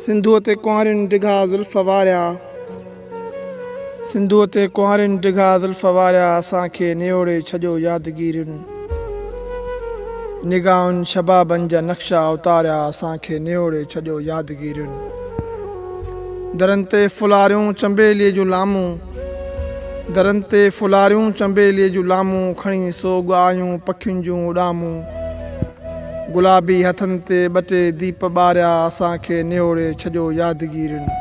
सिंधूअ ते कुंवारियुनि डिघा ज़ुल्फ़ वारिया, सिंधूअ ते कुंवारियुनि डिघा ज़ुल्फ़ वारिया, असांखे नियोड़े छॾियो यादगिरियुनि। निगाहुनि शबाबनि जा नक्शा उतारिया, असांखे नियोड़े छॾियो यादगिरियुनि। दरनि ते फुलारियूं चंबेलीअ जूं लामूं, दरनि ते फुलारियूं चंबेलीअ जूं लामूं, खणी सोग आयूं पखियुनि जूं उॾामूं। गुलाबी हथनि ते ॿ टे दीप ॿारिया, असांखे नियोड़े छॾियो यादगिरियुनि।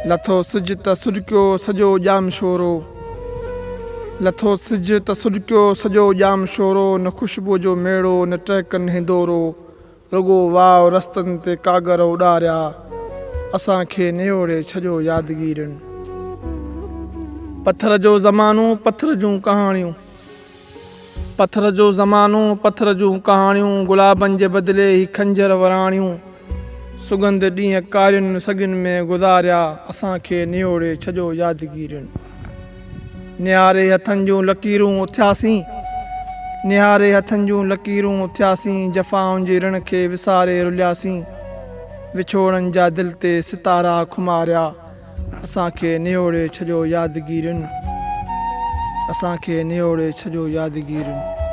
लथो सिज त सुॾकियो सॼो ॼाम शोरो, लथो सिज त सुॾकियो सॼो ॼाम शोरो, न ख़ुशबूअ जो मेड़ो न टहिकनि हिंदोरो, रुॻो वाव रस्तनि ते कागर उॾारिया, असांखे नियोड़े छॾियो यादगिरियुनि। पथर जो ज़मानो पथर जूं कहाणियूं, पथर जो ज़मानो पथर जूं कहाणियूं, गुलाबनि जे बदिले ही खंजर वराणियूं। सुगंध ॾींहं कारियुनि सॻियुनि में गुज़ारिया, असांखे नियोड़े छॾियो यादगिरियुनि। निहारे हथनि जूं लकीरूं उथियासीं, निहारे हथनि जूं लकीरूं उथियासीं, जफ़ाउनि जी ऋण खे विसारे रुलियासीं। विछोड़नि जा दिलि ते सितारा खुमारिया, असांखे नियोड़े छॾियो यादगिरियुनि, असांखे नियोड़े छॾियो यादगिरियुनि।